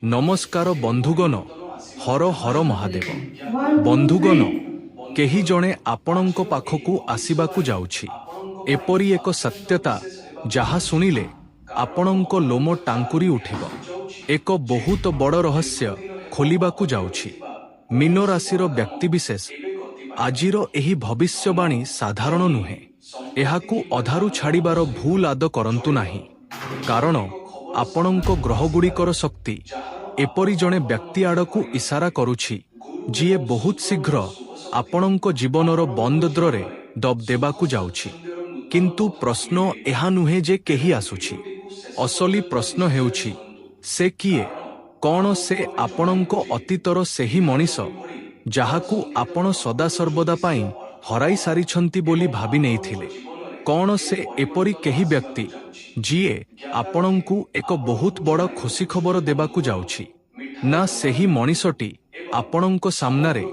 नमस्कार बंधुगण, हर हर महादेव। बंधुगण, केही जणे आपणंक पाखकु आसिबाकु जाउछि। एपरि एक सत्यता जहा सुनिले आपणंक लोम टांकुरी उठिब। एक बहुत बड़ रहस्य खोलिबाकु जाउछि। मीन राशिर व्यक्तिविशेष आजिर एही भविष्यवाणी साधारण नुहे। एहाकु अधारु छाड़िबार भूल आद करंतु नाही, कारण आपणंक ग्रहगुड़िकर शक्ति एपरि जणे व्यक्ति आड़कु इशारा करुछि जिए बहुत शीघ्र आपणंक जीवनर बंदद्रे दब देबाकु जाउछि। किंतु प्रश्न एहा नुहे जे केही आसुछि। असली प्रश्न हेउछि से किए, कौन से आपणंक अतीतर सेही मनीष जाहाकु आपण सदा सर्वदा पाई हराई सारिछंती बोली भाबी नेइथिले। कौन से एपरि केही व्यक्ति जिए आपणंकु एक बहुत बड़ खुशी खबर देबाकु जाउछि, ना सेही मनीषटी आपणंक सामनारे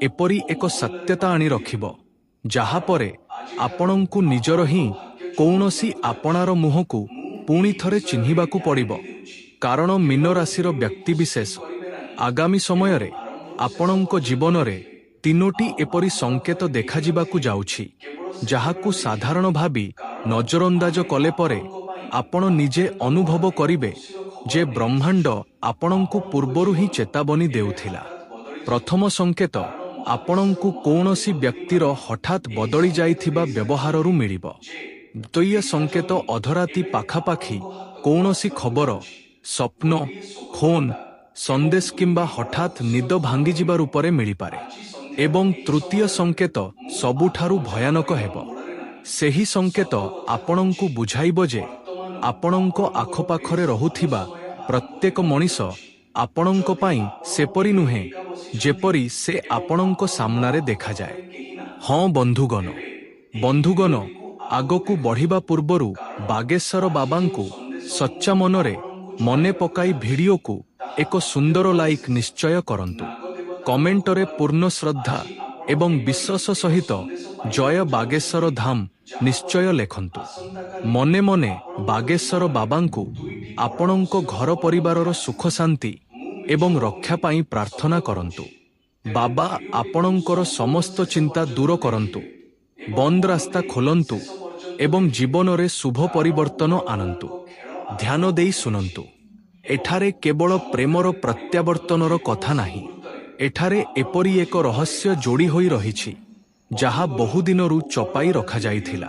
एपरि एक सत्यता आनी रखिब जाहा परे आपणंकु निजर ही कौनसी आपणार मुहकु पुणी थरे चिन्हिबाकु पड़िब। कारण मीन राशिर व्यक्तिविशेष आगामी समयरे आपणंक जीवनरे तीनोटी एपरि संकेत देखाजिबाकु जाउछि जाहाकु साधारण भाबी नजरअंदाज कले परे आपण निजे अनुभव करिबे जे ब्रह्मांड आपणंकु पूर्वरु ही चेतावनी देउथिला। प्रथम संकेत आपणंकु कौनसी व्यक्तिर हठात बदली जाइथिबा व्यवहाररु मिलिब। द्वितीय संकेत अधराती पाखापाखी कौनसी खबर, स्वप्न, फोन, संदेश किंबा हठात निद भांगी जिबा रूपरे मिलिपारे। एवं तृतीय संकेत सबुठारु भयानक हेब। सेही संकेत आपणंकु बुझाइब जे आपणंक आखपाखरे रहुथिबा प्रत्येक मनीष आपणंक पाई सेपरि नुहे जेपरि से आपणंक सामनारे देखा जाए। हाँ बंधुगण, आगकु बढ़िबा पूर्वरु बागेश्वर बाबांकु सच्चा मनरे मने पकाई भिडियो को एक सुंदर लाइक निश्चय करंतु। कमेंटरे पूर्ण श्रद्धा एवं विश्वास सहित जय बागेश्वर धाम निश्चय लेखंतु। मने मने बागेश्वर बाबांकु आपणंक घर परिवारर सुख शांति एवं रक्षा पाई प्रार्थना करंतु। बाबा आपणंकर समस्त चिंता दूर करंतु, बंद रास्ता खोलंतु एवं जीवनरे शुभ परिवर्तन आनंतु। ध्यान देई सुनंतु। एठारे केवल प्रेमर प्रत्यावर्तनर कथा नाही, एठारे एपरी एक रहस्य जोड़ी होई रहिछि जहा बहुदिनरु चपाई रखा जाइथिला।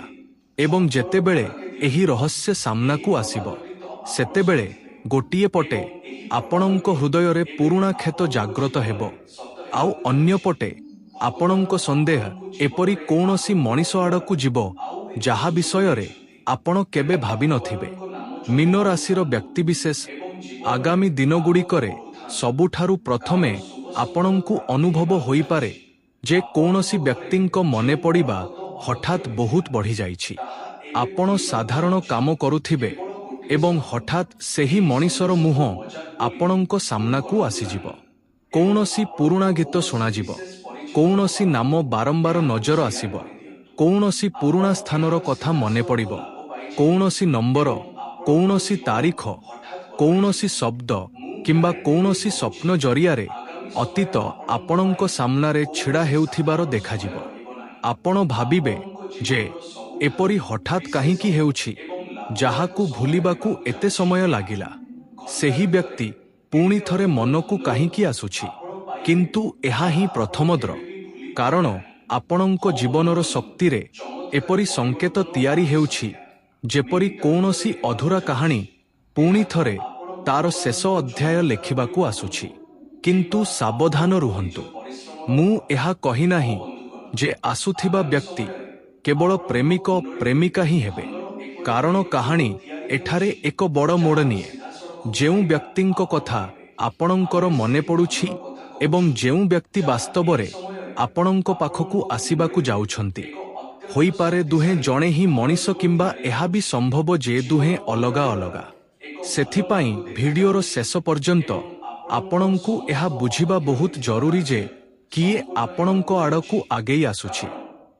एवं जेतेबेले एही रहस्य सामनाकु आसिब सेतेबेले गोटिए पटे आपणंक हृदयरे पुरुणा क्षेत जाग्रत हेब, आउ अन्य पटे आपणंक संदेह एपरी कौनसी मनीष आड़कु जीव जाहा विषयरे आपण केबे भाबी नथिबे। मीन राशिर व्यक्तिविशेष आगामी दिनगुड़िकरे सबुठारु प्रथमे आपणंकु अनुभव होई पारे जे कौनसी व्यक्तिंक मने पड़िबा हठात बहुत बढ़ी जाइछि। आपण साधारण काम करुथिबे एवं हठात सेही मनीषर मुह आपणंक सामनाकु आसीजिब। कौनसी पुरुणा गीत सुनाजिब, कौनसी नाम बारंबार नजर आसिब, कौनसी पुरुणा स्थानर कथा मने पड़िब, कौनसी नंबर, कौनसी तारीख, कौनसी शब्द किंबा कौनसी स्वप्न जरियारे अतीत आपणंक सामनारे छिड़ा हेउथिबार देखाजिब। आपण भाबिबे जे एपरी हठात काहींकी हेउछि जाहाकु भूलिबाकु एते समय लागिला। सेही व्यक्ति पुणी थरे मनकु काहींकी आसुछि, किंतु एहा ही प्रथम द्र। कारण आपणंक जीवनर शक्तिरे एपरी संकेत तियारी हेउछि जेपरी कौनसी अधूरा कहानी पुणी थरे तार शेष अध्याय लेखिबाकु आसुछि। किंतु सावधान रुहंतु। मु एहा कहि नाही जे आसुथिबा व्यक्ति केवल प्रेमिक प्रेमिका ही हेबे। कारण कहानी एठारे एक बड़ मोड़ निए। जेउ व्यक्तिंक कथा आपणंकर मने पड़ुछि एवं जेउ व्यक्ति वास्तवरे आपणंक पाखकु आसिबाकु जाउछंती, होई पारे दुहे जणे ही मनीष किंबा एहा भी संभव जे दुहे अलगा अलगा। सेथिपाई भिडियोर शेष पर्यंत आपणंकु एहा बुझिबा बहुत जरूरी जे किए आपणंक आड़कु आगेई आसुछि।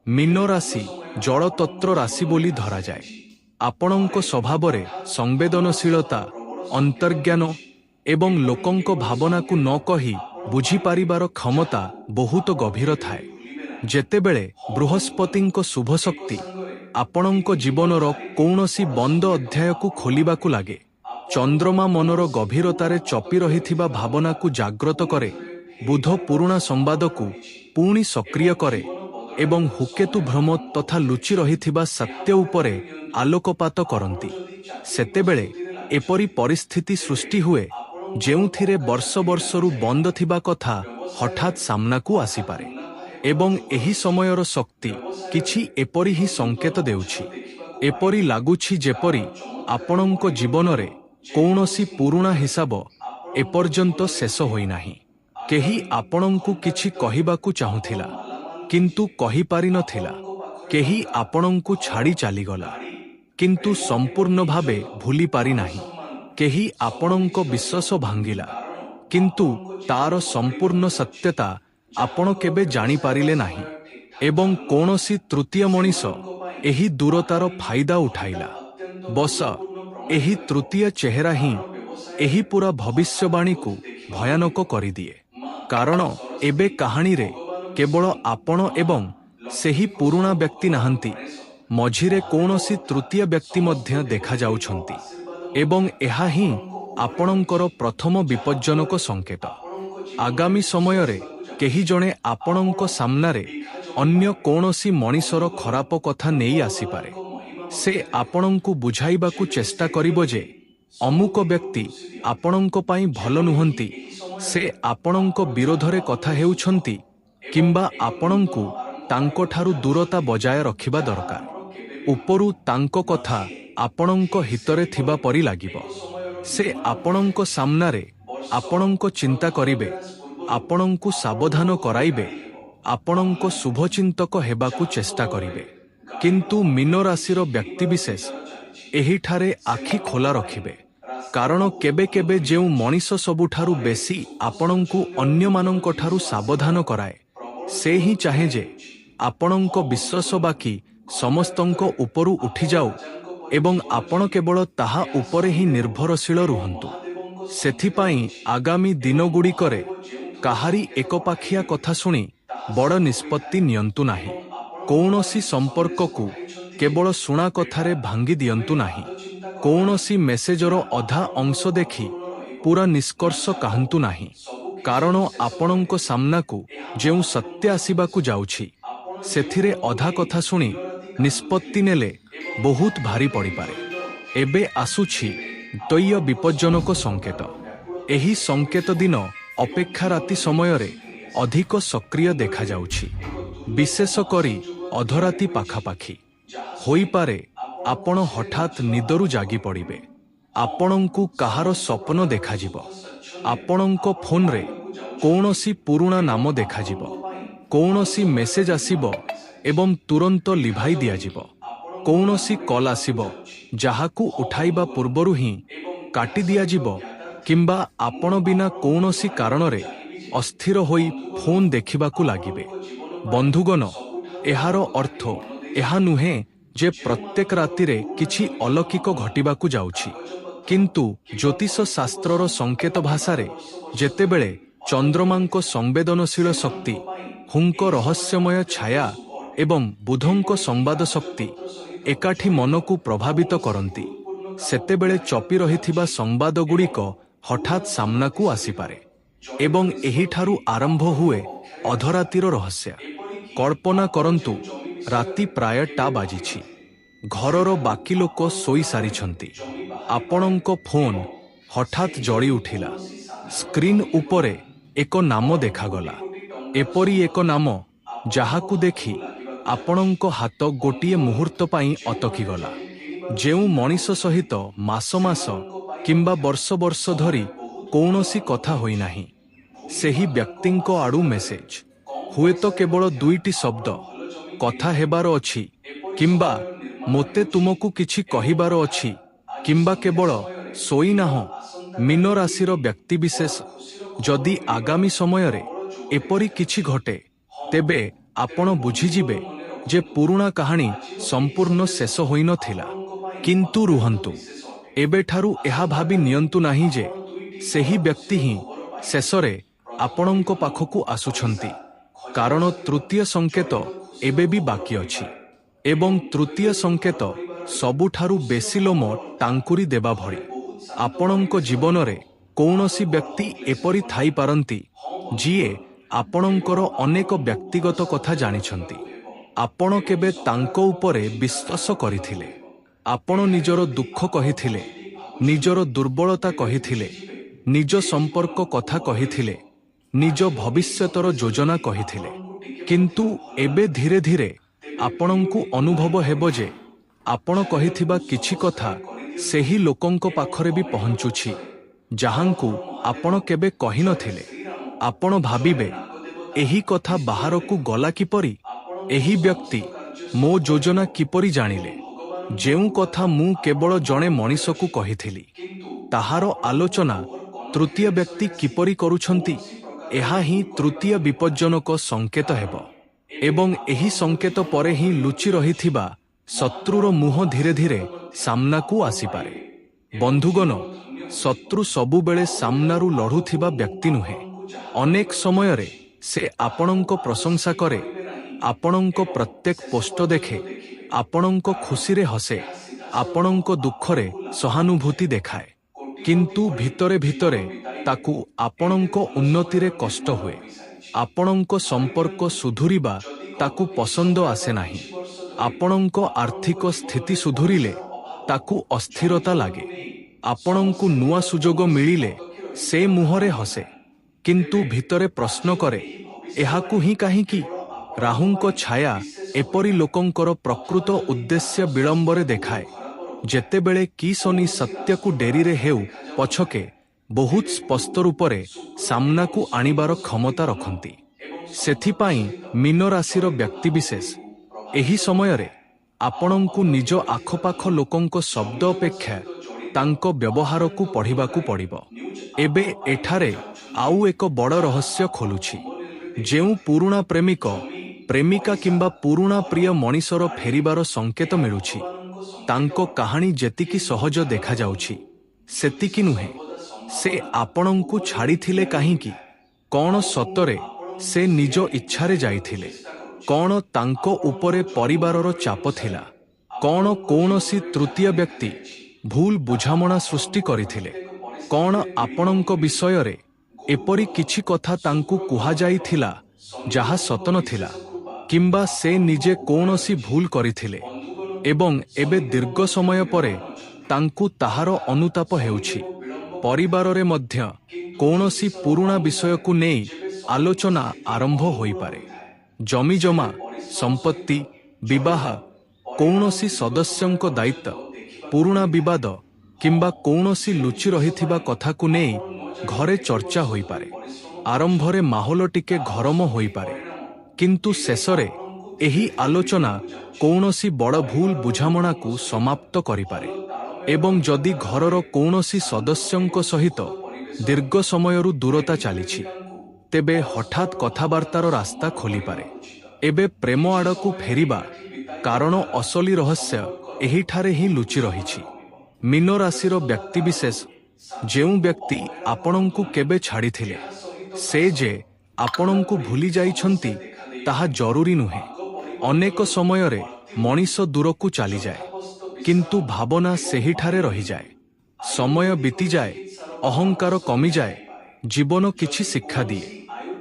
मीन राशि जलतत्व राशि बोली धरा जाए। आपणंक स्वभावरे संवेदनशीलता, अंतर्ज्ञान ଏବଂ ଲୋକଙ୍କ ଭାବନାକୁ ନ କହି ବୁଝିପାରିବାର କ୍ଷମତା ବହୁତ ଗଭୀର ଥାଏ। ଯେତେବେଳେ ବୃହସ୍ପତିଙ୍କ ଶୁଭଶକ୍ତି ଆପଣଙ୍କ ଜୀବନର କୌଣସି ବନ୍ଦ ଅଧ୍ୟାୟକୁ ଖୋଲିବାକୁ ଲାଗେ, ଚନ୍ଦ୍ରମା ମନର ଗଭୀରତାରେ ଚପି ରହିଥିବା ଭାବନାକୁ ଜାଗ୍ରତ କରେ, ବୁଧ ପୁରୁଣା ସମ୍ବାଦକୁ ପୁଣି ସକ୍ରିୟ କରେ ଏବଂ ହୁକେତୁ ଭ୍ରମ ତଥା ଲୁଚି ରହିଥିବା ସତ୍ୟ ଉପରେ ଆଲୋକପାତ କରନ୍ତି, ସେତେବେଳେ ଏପରି ପରିସ୍ଥିତି ସୃଷ୍ଟି ହୁଏ ଯେଉଁଥିରେ ବର୍ଷ ବର୍ଷରୁ ବନ୍ଦ ଥିବା କଥା ହଠାତ୍ ସାମ୍ନାକୁ ଆସିପାରେ। ଏବଂ ଏହି ସମୟର ଶକ୍ତି କିଛି ଏପରି ହିଁ ସଙ୍କେତ ଦେଉଛି। ଏପରି ଲାଗୁଛି ଯେପରି ଆପଣଙ୍କ ଜୀବନରେ କୌଣସି ପୁରୁଣା ହିସାବ ଏପର୍ଯ୍ୟନ୍ତ ଶେଷ ହୋଇନାହିଁ। କେହି ଆପଣଙ୍କୁ କିଛି କହିବାକୁ ଚାହୁଁଥିଲା କିନ୍ତୁ କହିପାରିନଥିଲା। କେହି ଆପଣଙ୍କୁ ଛାଡ଼ି ଚାଲିଗଲା କିନ୍ତୁ ସମ୍ପୂର୍ଣ୍ଣ ଭାବେ ଭୁଲି ପାରିନାହିଁ। କେହି ଆପଣଙ୍କ ବିଶ୍ୱାସ ଭାଙ୍ଗିଲା କିନ୍ତୁ ତାର ସମ୍ପୂର୍ଣ୍ଣ ସତ୍ୟତା ଆପଣ କେବେ ଜାଣିପାରିଲେ ନାହିଁ। ଏବଂ କୌଣସି ତୃତୀୟ ମଣିଷ ଏହି ଦୂରତାର ଫାଇଦା ଉଠାଇଲା। ବସ ଏହି ତୃତୀୟ ଚେହେରା ହିଁ ଏହି ପୁରା ଭବିଷ୍ୟବାଣୀକୁ ଭୟାନକ କରିଦିଏ। କାରଣ ଏବେ କାହାଣୀରେ କେବଳ ଆପଣ ଏବଂ ସେହି ପୁରୁଣା ବ୍ୟକ୍ତି ନାହାନ୍ତି, ମଝିରେ କୌଣସି ତୃତୀୟ ବ୍ୟକ୍ତି ମଧ୍ୟ ଦେଖାଯାଉଛନ୍ତି। ଏବଂ ଏହା ହିଁ ଆପଣଙ୍କର ପ୍ରଥମ ବିପଜ୍ଜନକ ସଙ୍କେତ। ଆଗାମୀ ସମୟରେ କେହି ଜଣେ ଆପଣଙ୍କ ସାମ୍ନାରେ ଅନ୍ୟ କୌଣସି ମଣିଷର ଖରାପ କଥା ନେଇ ଆସିପାରେ। ସେ ଆପଣଙ୍କୁ ବୁଝାଇବାକୁ ଚେଷ୍ଟା କରିବ ଯେ ଅମୁକ ବ୍ୟକ୍ତି ଆପଣଙ୍କ ପାଇଁ ଭଲ ନୁହନ୍ତି, ସେ ଆପଣଙ୍କ ବିରୋଧରେ କଥା ହେଉଛନ୍ତି କିମ୍ବା ଆପଣଙ୍କୁ ତାଙ୍କଠାରୁ ଦୂରତା ବଜାୟ ରଖିବା ଦରକାର। ଉପରୁ ତାଙ୍କ କଥା ଆପଣଙ୍କ ହିତରେ ଥିବା ପରି ଲାଗିବ। ସେ ଆପଣଙ୍କ ସାମ୍ନାରେ ଆପଣଙ୍କ ଚିନ୍ତା କରିବେ, ଆପଣଙ୍କୁ ସାବଧାନ କରାଇବେ, ଆପଣଙ୍କ ଶୁଭଚିନ୍ତକ ହେବାକୁ ଚେଷ୍ଟା କରିବେ। କିନ୍ତୁ ମୀନ ରାଶିର ବ୍ୟକ୍ତିବିଶେଷ ଏହିଠାରେ ଆଖି ଖୋଲା ରଖିବେ। କାରଣ କେବେ କେବେ ଯେଉଁ ମଣିଷ ସବୁଠାରୁ ବେଶୀ ଆପଣଙ୍କୁ ଅନ୍ୟମାନଙ୍କଠାରୁ ସାବଧାନ କରାଏ, ସେ ହିଁ ଚାହେଁ ଯେ ଆପଣଙ୍କ ବିଶ୍ୱାସ ବାକି ସମସ୍ତଙ୍କ ଉପରୁ ଉଠିଯାଉ ଏବଂ ଆପଣ କେବଳ ତାହା ଉପରେ ହିଁ ନିର୍ଭରଶୀଳ ରୁହନ୍ତୁ। ସେଥିପାଇଁ ଆଗାମୀ ଦିନଗୁଡ଼ିକରେ କାହାରି ଏକପାଖିଆ କଥା ଶୁଣି ବଡ଼ ନିଷ୍ପତ୍ତି ନିଅନ୍ତୁ ନାହିଁ। କୌଣସି ସମ୍ପର୍କକୁ କେବଳ ଶୁଣା କଥାରେ ଭାଙ୍ଗି ଦିଅନ୍ତୁ ନାହିଁ। କୌଣସି ମେସେଜର ଅଧା ଅଂଶ ଦେଖି ପୁରା ନିଷ୍କର୍ଷ କାହାନ୍ତୁ ନାହିଁ। କାରଣ ଆପଣଙ୍କ ସାମ୍ନାକୁ ଯେଉଁ ସତ୍ୟ ଆସିବାକୁ ଯାଉଛି, ସେଥିରେ ଅଧା କଥା ଶୁଣି ନିଷ୍ପତ୍ତି ନେଲେ ବହୁତ ଭାରି ପଡ଼ିପାରେ। ଏବେ ଆସୁଛି ଦ୍ୱୟ ବିପଜ୍ଜନକ ସଙ୍କେତ। ଏହି ସଙ୍କେତ ଦିନ ଅପେକ୍ଷା ରାତି ସମୟରେ ଅଧିକ ସକ୍ରିୟ ଦେଖାଯାଉଛି, ବିଶେଷ କରି ଅଧରାତି ପାଖାପାଖି। ହୋଇପାରେ ଆପଣ ହଠାତ୍ ନିଦରୁ ଜାଗି ପଡ଼ିବେ, ଆପଣଙ୍କୁ କାହାର ସ୍ୱପ୍ନ ଦେଖାଯିବ, ଆପଣଙ୍କ ଫୋନରେ କୌଣସି ପୁରୁଣା ନାମ ଦେଖାଯିବ, କୌଣସି ମେସେଜ ଆସିବ ଏବଂ ତୁରନ୍ତ ଲିଭାଇ ଦିଆଯିବ। କୌଣସି କଲ୍ ଆସିବ ଯାହାକୁ ଉଠାଇବା ପୂର୍ବରୁ ହିଁ କାଟି ଦିଆଯିବ କିମ୍ବା ଆପଣ ବିନା କୌଣସି କାରଣରେ ଅସ୍ଥିର ହୋଇ ଫୋନ୍ ଦେଖିବାକୁ ଲାଗିବେ। ବନ୍ଧୁଗଣ, ଏହାର ଅର୍ଥ ଏହା ନୁହେଁ ଯେ ପ୍ରତ୍ୟେକ ରାତିରେ କିଛି ଅଲୌକିକ ଘଟିବାକୁ ଯାଉଛି। କିନ୍ତୁ ଜ୍ୟୋତିଷ ଶାସ୍ତ୍ରର ସଙ୍କେତ ଭାଷାରେ ଯେତେବେଳେ ଚନ୍ଦ୍ରମାଙ୍କ ସମ୍ବେଦନଶୀଳ ଶକ୍ତି, ହୁଙ୍କ ରହସ୍ୟମୟ ଛାୟା ଏବଂ ବୁଧଙ୍କ ସମ୍ବାଦ ଶକ୍ତି ଏକାଠି ମନକୁ ପ୍ରଭାବିତ କରନ୍ତି, ସେତେବେଳେ ଚପି ରହିଥିବା ସମ୍ବାଦଗୁଡ଼ିକ ହଠାତ୍ ସାମ୍ନାକୁ ଆସିପାରେ। ଏବଂ ଏହିଠାରୁ ଆରମ୍ଭ ହୁଏ ଅଧରାତିର ରହସ୍ୟ। କଳ୍ପନା କରନ୍ତୁ, ରାତି ପ୍ରାୟ ଟା ବାଜିଛି। ଘରର ବାକି ଲୋକ ଶୋଇ ସାରିଛନ୍ତି। ଆପଣଙ୍କ ଫୋନ୍ ହଠାତ୍ ଜଳି ଉଠିଲା। ସ୍କ୍ରିନ୍ ଉପରେ ଏକ ନାମ ଦେଖାଗଲା। ଏପରି ଏକ ନାମ ଯାହାକୁ ଦେଖି ଆପଣଙ୍କ ହାତ ଗୋଟିଏ ମୁହୂର୍ତ୍ତ ପାଇଁ ଅଟକିଗଲା। ଯେଉଁ ମଣିଷ ସହିତ ମାସ ମାସ କିମ୍ବା ବର୍ଷ ବର୍ଷ ଧରି କୌଣସି କଥା ହୋଇନାହିଁ, ସେହି ବ୍ୟକ୍ତିଙ୍କ ଆଡ଼ୁ ମେସେଜ। ହୁଏତ କେବଳ ଦୁଇଟି ଶବ୍ଦ, କଥା ହେବାର ଅଛି କିମ୍ବା ମୋତେ ତୁମକୁ କିଛି କହିବାର ଅଛି, କିମ୍ବା କେବଳ ଶୋଇନାହଁ। ମୀନ ରାଶିର ବ୍ୟକ୍ତିବିଶେଷ, ଯଦି ଆଗାମୀ ସମୟରେ ଏପରି କିଛି ଘଟେ, ତେବେ ଆପଣ ବୁଝିଯିବେ ଯେ ପୁରୁଣା କାହାଣୀ ସମ୍ପୂର୍ଣ୍ଣ ଶେଷ ହୋଇନଥିଲା। କିନ୍ତୁ ରୁହନ୍ତୁ, ଏବେଠାରୁ ଏହା ଭାବି ନିଅନ୍ତୁ ନାହିଁ ଯେ ସେହି ବ୍ୟକ୍ତି ହିଁ ଶେଷରେ ଆପଣଙ୍କ ପାଖକୁ ଆସୁଛନ୍ତି। କାରଣ ତୃତୀୟ ସଂକେତ ଏବେ ବି ବାକି ଅଛି। ଏବଂ ତୃତୀୟ ସଂକେତ ସବୁଠାରୁ ବେଶୀ ଲୋମ ଟାଙ୍କୁରି ଦେବା ଭଳି। ଆପଣଙ୍କ ଜୀବନରେ କୌଣସି ବ୍ୟକ୍ତି ଏପରି ଥାଇପାରନ୍ତି ଯିଏ ଆପଣଙ୍କର ଅନେକ ବ୍ୟକ୍ତିଗତ କଥା ଜାଣିଛନ୍ତି। ଆପଣ କେବେ ତାଙ୍କ ଉପରେ ବିଶ୍ୱାସ କରିଥିଲେ? ଆପଣ ନିଜର ଦୁଃଖ କହିଥିଲେ, ନିଜର ଦୁର୍ବଳତା କହିଥିଲେ, ନିଜ ସମ୍ପର୍କ କଥା କହିଥିଲେ, ନିଜ ଭବିଷ୍ୟତର ଯୋଜନା କହିଥିଲେ। କିନ୍ତୁ ଏବେ ଧୀରେ ଧୀରେ ଆପଣଙ୍କୁ ଅନୁଭବ ହେବ ଯେ ଆପଣ କହିଥିବା କିଛି କଥା ସେହି ଲୋକଙ୍କ ପାଖରେ ବି ପହଞ୍ଚୁଛି ଯାହାଙ୍କୁ ଆପଣ କେବେ କହିନଥିଲେ। ଆପଣ ଭାବିବେ, ଏହି କଥା ବାହାରକୁ ଗଲା କିପରି? ଏହି ବ୍ୟକ୍ତି ମୋ ଯୋଜନା କିପରି ଜାଣିଲେ? ଯେଉଁ କଥା ମୁଁ କେବଳ ଜଣେ ମଣିଷକୁ କହିଥିଲି, ତାହାର ଆଲୋଚନା ତୃତୀୟ ବ୍ୟକ୍ତି କିପରି କରୁଛନ୍ତି? ଏହା ହିଁ ତୃତୀୟ ବିପଜ୍ଜନକ ସଂକେତ ହେବ। ଏବଂ ଏହି ସଂକେତ ପରେ ହିଁ ଲୁଚି ରହିଥିବା ଶତ୍ରୁର ମୁହଁ ଧୀରେ ଧୀରେ ସାମ୍ନାକୁ ଆସିପାରେ। ବନ୍ଧୁଗଣ, ଶତ୍ରୁ ସବୁବେଳେ ସାମ୍ନାରୁ ଲଢ଼ୁଥିବା ବ୍ୟକ୍ତି ନୁହେଁ। ଅନେକ ସମୟରେ ସେ ଆପଣଙ୍କ ପ୍ରଶଂସା କରେ, ଆପଣଙ୍କ ପ୍ରତ୍ୟେକ ପୋଷ୍ଟ ଦେଖେ, ଆପଣଙ୍କ ଖୁସିରେ ହସେ, ଆପଣଙ୍କ ଦୁଃଖରେ ସହାନୁଭୂତି ଦେଖାଏ। କିନ୍ତୁ ଭିତରେ ଭିତରେ ତାକୁ ଆପଣଙ୍କ ଉନ୍ନତିରେ କଷ୍ଟ ହୁଏ। ଆପଣଙ୍କ ସମ୍ପର୍କ ସୁଧୁରିବା ତାକୁ ପସନ୍ଦ ଆସେ ନାହିଁ। ଆପଣଙ୍କ ଆର୍ଥିକ ସ୍ଥିତି ସୁଧୁରିଲେ ତାକୁ ଅସ୍ଥିରତା ଲାଗେ। ଆପଣଙ୍କୁ ନୂଆ ସୁଯୋଗ ମିଳିଲେ ସେ ମୁହଁରେ ହସେ। କିନ୍ତୁ ଭିତରେ ପ୍ରଶ୍ନ କରେ, ଏହାକୁ ହିଁ କାହିଁକି? ରାହୁଙ୍କ ଛାୟା ଏପରି ଲୋକଙ୍କର ପ୍ରକୃତ ଉଦ୍ଦେଶ୍ୟ ବିଳମ୍ବରେ ଦେଖାଏ। ଯେତେବେଳେ କି ଶନି ସତ୍ୟକୁ ଡେରିରେ ହେଉ ପଛକେ ବହୁତ ସ୍ପଷ୍ଟ ରୂପରେ ସାମ୍ନାକୁ ଆଣିବାର କ୍ଷମତା ରଖନ୍ତି। ସେଥିପାଇଁ ମୀନ ରାଶିର ବ୍ୟକ୍ତିବିଶେଷ ଏହି ସମୟରେ ଆପଣଙ୍କୁ ନିଜ ଆଖପାଖ ଲୋକଙ୍କ ଶବ୍ଦ ଅପେକ୍ଷା ତାଙ୍କ ବ୍ୟବହାରକୁ ପଢ଼ିବାକୁ ପଡ଼ିବ। ଏବେ ଏଠାରେ ଆଉ ଏକ ବଡ଼ ରହସ୍ୟ ଖୋଲୁଛି। ଯେଉଁ ପୁରୁଣା ପ୍ରେମିକ, ପ୍ରେମିକା କିମ୍ବା ପୁରୁଣା ପ୍ରିୟ ମଣିଷର ଫେରିବାର ସଂକେତ ମିଳୁଛି, ତାଙ୍କ କାହାଣୀ ଯେତିକି ସହଜ ଦେଖାଯାଉଛି ସେତିକି ନୁହେଁ। ସେ ଆପଣଙ୍କୁ ଛାଡ଼ିଥିଲେ କାହିଁକି? କ'ଣ ସତରେ ସେ ନିଜ ଇଚ୍ଛାରେ ଯାଇଥିଲେ? କ'ଣ ତାଙ୍କ ଉପରେ ପରିବାରର ଚାପ ଥିଲା? କ'ଣ କୌଣସି ତୃତୀୟ ବ୍ୟକ୍ତି ଭୁଲ ବୁଝାମଣା ସୃଷ୍ଟି କରିଥିଲେ? କ'ଣ ଆପଣଙ୍କ ବିଷୟରେ ଏପରି କିଛି କଥା ତାଙ୍କୁ କୁହାଯାଇଥିଲା ଯାହା ସତ ନଥିଲା? କିମ୍ବା ସେ ନିଜେ କୌଣସି ଭୁଲ କରିଥିଲେ ଏବଂ ଏବେ ଦୀର୍ଘ ସମୟ ପରେ ତାଙ୍କୁ ତାହାର ଅନୁତାପ ହେଉଛି? ପରିବାରରେ ମଧ୍ୟ କୌଣସି ପୁରୁଣା ବିଷୟକୁ ନେଇ ଆଲୋଚନା ଆରମ୍ଭ ହୋଇପାରେ। ଜମିଜମା, ସମ୍ପତ୍ତି, ବିବାହ, କୌଣସି ସଦସ୍ୟଙ୍କ ଦାୟିତ୍ୱ, ପୁରୁଣା ବିବାଦ କିମ୍ବା କୌଣସି ଲୁଚି ରହିଥିବା କଥାକୁ ନେଇ ଘରେ ଚର୍ଚ୍ଚା ହୋଇପାରେ। ଆରମ୍ଭରେ ମାହୋଲ ଟିକେ ଗରମ ହୋଇପାରେ, କିନ୍ତୁ ଶେଷରେ ଏହି ଆଲୋଚନା କୌଣସି ବଡ଼ ଭୁଲ ବୁଝାମଣାକୁ ସମାପ୍ତ କରିପାରେ। ଏବଂ ଯଦି ଘରର କୌଣସି ସଦସ୍ୟଙ୍କ ସହିତ ଦୀର୍ଘ ସମୟରୁ ଦୂରତା ଚାଲିଛି, ତେବେ ହଠାତ୍ କଥାବାର୍ତ୍ତାର ରାସ୍ତା ଖୋଲିପାରେ। ଏବେ ପ୍ରେମ ଆଡ଼କୁ ଫେରିବା, କାରଣ ଅସଲି ରହସ୍ୟ ଏହିଠାରେ ହିଁ ଲୁଚି ରହିଛି। ମୀନ ରାଶିର ବ୍ୟକ୍ତିବିଶେଷ, ଯେଉଁ ବ୍ୟକ୍ତି ଆପଣଙ୍କୁ କେବେ ଛାଡ଼ିଥିଲେ, ସେ ଯେ ଆପଣଙ୍କୁ ଭୁଲି ଯାଇଛନ୍ତି ତାହା ଜରୁରୀ ନୁହେଁ। ଅନେକ ସମୟରେ ମଣିଷ ଦୂରକୁ ଚାଲିଯାଏ, କିନ୍ତୁ ଭାବନା ସେହିଠାରେ ରହିଯାଏ। ସମୟ ବିତିଯାଏ, ଅହଙ୍କାର କମିଯାଏ, ଜୀବନ କିଛି ଶିକ୍ଷା ଦିଏ।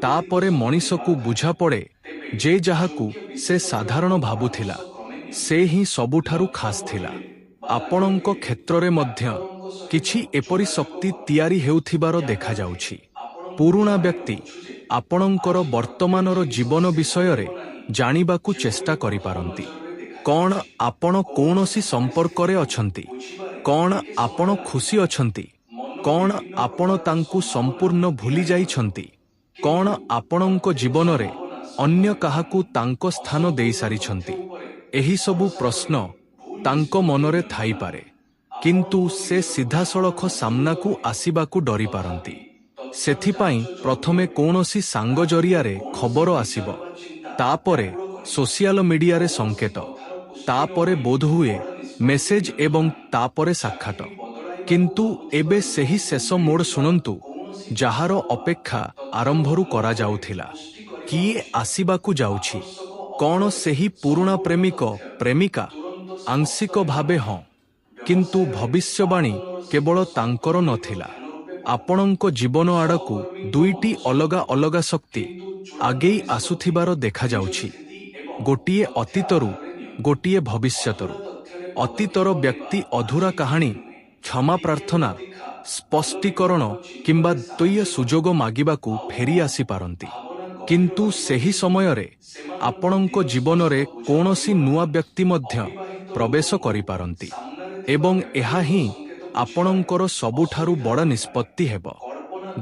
ତାପରେ ମଣିଷକୁ ବୁଝାପଡ଼େ ଯେ ଯାହାକୁ ସେ ସାଧାରଣ ଭାବୁଥିଲା, ସେ ହିଁ ସବୁଠାରୁ ଖାସ୍ ଥିଲା। ଆପଣଙ୍କ କ୍ଷେତ୍ରରେ ମଧ୍ୟ କିଛି ଏପରି ଶକ୍ତି ତିଆରି ହେଉଥିବାର ଦେଖାଯାଉଛି। ପୁରୁଣା ବ୍ୟକ୍ତି ଆପଣଙ୍କର ବର୍ତ୍ତମାନର ଜୀବନ ବିଷୟରେ ଜାଣିବାକୁ ଚେଷ୍ଟା କରିପାରନ୍ତି। କ'ଣ ଆପଣ କୌଣସି ସମ୍ପର୍କରେ ଅଛନ୍ତି? କ'ଣ ଆପଣ ଖୁସି ଅଛନ୍ତି? କ'ଣ ଆପଣ ତାଙ୍କୁ ସମ୍ପୂର୍ଣ୍ଣ ଭୁଲି ଯାଇଛନ୍ତି? କ'ଣ ଆପଣଙ୍କ ଜୀବନରେ ଅନ୍ୟ କାହାକୁ ତାଙ୍କ ସ୍ଥାନ ଦେଇସାରିଛନ୍ତି? ଏହିସବୁ ପ୍ରଶ୍ନ ତାଙ୍କ ମନରେ ଥାଇପାରେ, କିନ୍ତୁ ସେ ସିଧାସଳଖ ସାମ୍ନାକୁ ଆସିବାକୁ ଡରିପାରନ୍ତି। ସେଥିପାଇଁ ପ୍ରଥମେ କୌଣସି ସାଙ୍ଗ ଜରିଆରେ ଖବର ଆସିବ, ତାପରେ ସୋସିଆଲ ମିଡିଆରେ ସଂକେତ, ତାପରେ ବୋଧହୁଏ ମେସେଜ ଏବଂ ତାପରେ ସାକ୍ଷାତ। କିନ୍ତୁ ଏବେ ସେହି ଶେଷ ମୋଡ଼ ଶୁଣନ୍ତୁ, ଯାହାର ଅପେକ୍ଷା ଆରମ୍ଭରୁ କରାଯାଉଥିଲା। କିଏ ଆସିବାକୁ ଯାଉଛି? କ'ଣ ସେହି ପୁରୁଣା ପ୍ରେମିକ, ପ୍ରେମିକା? ଆଂଶିକ ଭାବେ ହଁ, କିନ୍ତୁ ଭବିଷ୍ୟବାଣୀ କେବଳ ତାଙ୍କର ନଥିଲା। ଆପଣଙ୍କ ଜୀବନ ଆଡ଼କୁ ଦୁଇଟି ଅଲଗା ଅଲଗା ଶକ୍ତି ଆଗେଇ ଆସୁଥିବାର ଦେଖାଯାଉଛି। ଗୋଟିଏ ଅତୀତରୁ, ଗୋଟିଏ ଭବିଷ୍ୟତରୁ। ଅତୀତର ବ୍ୟକ୍ତି ଅଧୁରା କାହାଣୀ, କ୍ଷମା ପ୍ରାର୍ଥନା, ସ୍ପଷ୍ଟୀକରଣ କିମ୍ବା ଦ୍ୱିତୀୟ ସୁଯୋଗ ମାଗିବାକୁ ଫେରି ଆସିପାରନ୍ତି। କିନ୍ତୁ ସେହି ସମୟରେ ଆପଣଙ୍କ ଜୀବନରେ କୌଣସି ନୂଆ ବ୍ୟକ୍ତି ମଧ୍ୟ ପ୍ରବେଶ କରିପାରନ୍ତି। ଏବଂ ଏହା ହିଁ ଆପଣଙ୍କର ସବୁଠାରୁ ବଡ଼ ନିଷ୍ପତ୍ତି ହେବ।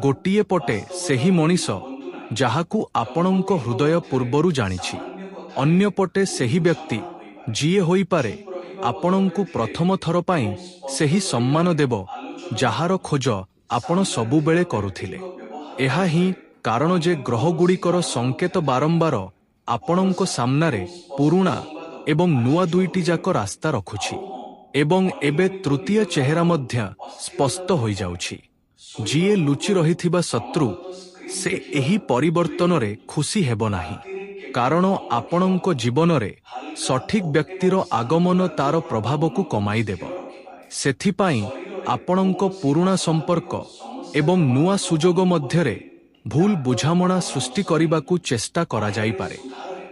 ଗୋଟିଏ ପଟେ ସେହି ମଣିଷ ଯାହାକୁ ଆପଣଙ୍କ ହୃଦୟ ପୂର୍ବରୁ ଜାଣିଛି, ଅନ୍ୟପଟେ ସେହି ବ୍ୟକ୍ତି ଯିଏ ହୋଇପାରେ ଆପଣଙ୍କୁ ପ୍ରଥମ ଥର ପାଇଁ ସେହି ସମ୍ମାନ ଦେବ ଯାହାର ଖୋଜ ଆପଣ ସବୁବେଳେ କରୁଥିଲେ। ଏହା ହିଁ କାରଣ ଯେ ଗ୍ରହଗୁଡ଼ିକର ସଂକେତ ବାରମ୍ବାର ଆପଣଙ୍କ ସାମ୍ନାରେ ପୁରୁଣା ଏବଂ ନୂଆ ଦୁଇଟି ଯାକ ରାସ୍ତା ରଖୁଛି। ଏବଂ ଏବେ ତୃତୀୟ ଚେହେରା ମଧ୍ୟ ସ୍ପଷ୍ଟ ହୋଇଯାଉଛି। ଯିଏ ଲୁଚି ରହିଥିବା ଶତ୍ରୁ, ସେ ଏହି ପରିବର୍ତ୍ତନରେ ଖୁସି ହେବ ନାହିଁ। କାରଣ ଆପଣଙ୍କ ଜୀବନରେ ସଠିକ୍ ବ୍ୟକ୍ତିର ଆଗମନ ତାର ପ୍ରଭାବକୁ କମାଇଦେବ। ସେଥିପାଇଁ ଆପଣଙ୍କ ପୁରୁଣା ସମ୍ପର୍କ ଏବଂ ନୂଆ ସୁଯୋଗ ମଧ୍ୟରେ ଭୁଲ ବୁଝାମଣା ସୃଷ୍ଟି କରିବାକୁ ଚେଷ୍ଟା କରାଯାଇପାରେ।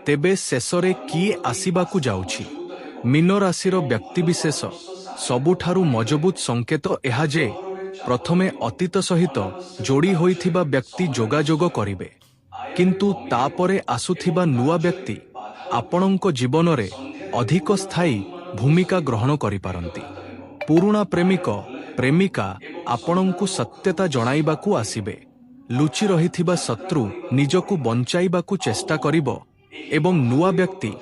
ତେବେ ଶେଷରେ କିଏ ଆସିବାକୁ ଯାଉଛି? ମୀନ ରାଶିର ବ୍ୟକ୍ତିବିଶେଷ। ସବୁଠାରୁ ମଜବୁତ ସଂକେତ ଏହା ଯେ ପ୍ରଥମେ ଅତୀତ ସହିତ ଯୋଡ଼ି ହୋଇଥିବା ବ୍ୟକ୍ତି ଯୋଗାଯୋଗ କରିବେ, କିନ୍ତୁ ତାପରେ ଆସୁଥିବା ନୂଆ ବ୍ୟକ୍ତି ଆପଣଙ୍କ ଜୀବନରେ ଅଧିକ ସ୍ଥାୟୀ ଭୂମିକା ଗ୍ରହଣ କରିପାରନ୍ତି। ପୁରୁଣା ପ୍ରେମିକ, ପ୍ରେମିକା ଆପଣଙ୍କୁ ସତ୍ୟତା ଜଣାଇବାକୁ ଆସିବେ। ଲୁଚି ରହିଥିବା ଶତ୍ରୁ ନିଜକୁ ବଞ୍ଚାଇବାକୁ ଚେଷ୍ଟା କରିବ ଏବଂ ନୂଆ ବ୍ୟକ୍ତି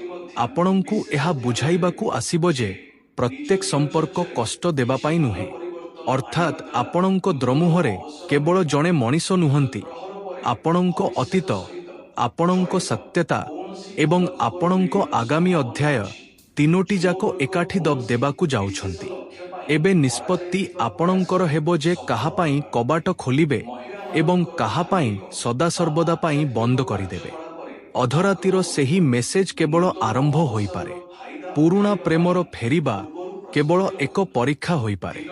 ଆପଣଙ୍କୁ ଏହା ବୁଝାଇବାକୁ ଆସିବ ଯେ ପ୍ରତ୍ୟେକ ସମ୍ପର୍କ କଷ୍ଟ ଦେବା ପାଇଁ ନୁହେଁ। ଅର୍ଥାତ୍ ଆପଣଙ୍କ ଦ୍ରମୁହରେ କେବଳ ଜଣେ ମଣିଷ ନୁହନ୍ତି। ଆପଣଙ୍କ ଅତୀତ, ଆପଣଙ୍କ ସତ୍ୟତା ଏବଂ ଆପଣଙ୍କ ଆଗାମୀ ଅଧ୍ୟାୟ ତିନୋଟି ଯାକ ଏକାଠି ଦେବାକୁ ଯାଉଛନ୍ତି। ଏବେ ନିଷ୍ପତ୍ତି ଆପଣଙ୍କର ହେବ ଯେ କାହା ପାଇଁ କବାଟ ଖୋଲିବେ ଏବଂ କାହା ପାଇଁ ସଦାସର୍ବଦା ପାଇଁ ବନ୍ଦ କରିଦେବେ। ଅଧରାତିର ସେହି ମେସେଜ କେବଳ ଆରମ୍ଭ ହୋଇପାରେ। ପୁରୁଣା ପ୍ରେମର ଫେରିବା କେବଳ ଏକ ପରୀକ୍ଷା ହୋଇପାରେ।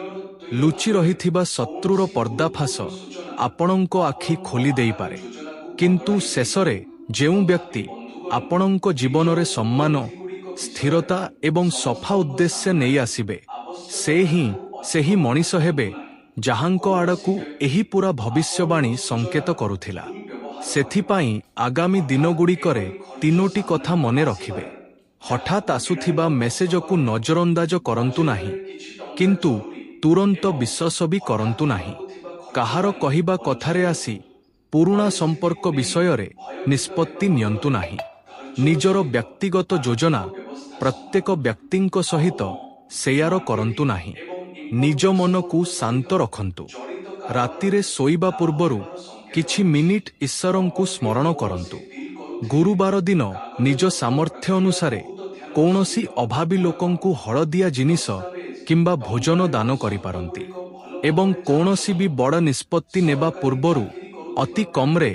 ଲୁଚି ରହିଥିବା ଶତ୍ରୁର ପର୍ଦ୍ଦାଫାଶ ଆପଣଙ୍କ ଆଖି ଖୋଲି ଦେଇପାରେ। କିନ୍ତୁ ଶେଷରେ ଯେଉଁ ବ୍ୟକ୍ତି ଆପଣଙ୍କ ଜୀବନରେ ସମ୍ମାନ, ସ୍ଥିରତା ଏବଂ ସଫା ଉଦ୍ଦେଶ୍ୟ ନେଇ ଆସିବେ, ସେ ହିଁ ସେହି ମଣିଷ ହେବେ ଯାହାଙ୍କ ଆଡ଼କୁ ଏହି ପୁରା ଭବିଷ୍ୟବାଣୀ ସଂକେତ କରୁଥିଲା। ସେଥିପାଇଁ ଆଗାମୀ ଦିନଗୁଡ଼ିକରେ ତିନୋଟି କଥା ମନେ ରଖିବେ। ହଠାତ୍ ଆସୁଥିବା ମେସେଜକୁ ନଜରଅନ୍ଦାଜ କରନ୍ତୁ ନାହିଁ, କିନ୍ତୁ ତୁରନ୍ତ ବିଶ୍ୱାସ ବି କରନ୍ତୁ ନାହିଁ। କାହାର କହିବା କଥାରେ ଆସି ପୁରୁଣା ସମ୍ପର୍କ ବିଷୟରେ ନିଷ୍ପତ୍ତି ନିଅନ୍ତୁ ନାହିଁ। ନିଜର ବ୍ୟକ୍ତିଗତ ଯୋଜନା ପ୍ରତ୍ୟେକ ବ୍ୟକ୍ତିଙ୍କ ସହିତ ସେୟାର କରନ୍ତୁ ନାହିଁ। ନିଜ ମନକୁ ଶାନ୍ତ ରଖନ୍ତୁ। ରାତିରେ ଶୋଇବା ପୂର୍ବରୁ କିଛି ମିନିଟ୍ ଈଶ୍ୱରଙ୍କୁ ସ୍ମରଣ କରନ୍ତୁ। ଗୁରୁବାର ଦିନ ନିଜ ସାମର୍ଥ୍ୟ ଅନୁସାରେ କୌଣସି ଅଭାବୀ ଲୋକଙ୍କୁ ହଳଦିଆ ଜିନିଷ କିମ୍ବା ଭୋଜନ ଦାନ କରିପାରନ୍ତି। ଏବଂ କୌଣସି ବି ବଡ଼ ନିଷ୍ପତ୍ତି ନେବା ପୂର୍ବରୁ ଅତି କମ୍ରେ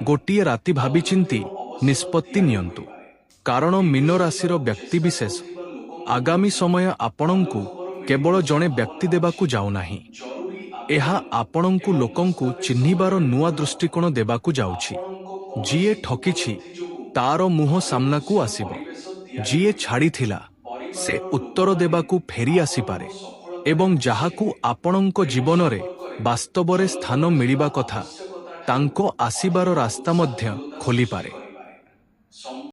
ଗୋଟିଏ ରାତି ଭାବିଚିନ୍ତି ନିଷ୍ପତ୍ତି ନିଅନ୍ତୁ। କାରଣ ମୀନ ରାଶିର ବ୍ୟକ୍ତିବିଶେଷ ଆଗାମୀ ସମୟ ଆପଣଙ୍କୁ କେବଳ ଜଣେ ବ୍ୟକ୍ତି ଦେବାକୁ ଯାଉନାହିଁ। ଏହା ଆପଣଙ୍କୁ ଲୋକଙ୍କୁ ଚିହ୍ନିବାର ନୂଆ ଦୃଷ୍ଟିକୋଣ ଦେବାକୁ ଯାଉଛି। ଯିଏ ଠକିଛି ତାର ମୁହଁ ସାମ୍ନାକୁ ଆସିବ। ଯିଏ ଛାଡ଼ିଥିଲା ସେ ଉତ୍ତର ଦେବାକୁ ଫେରି ଆସିପାରେ। ଏବଂ ଯାହାକୁ ଆପଣଙ୍କ ଜୀବନରେ ବାସ୍ତବରେ ସ୍ଥାନ ମିଳିବା କଥା, ତାଙ୍କ ଆସିବାର ରାସ୍ତା ମଧ୍ୟ ଖୋଲିପାରେ।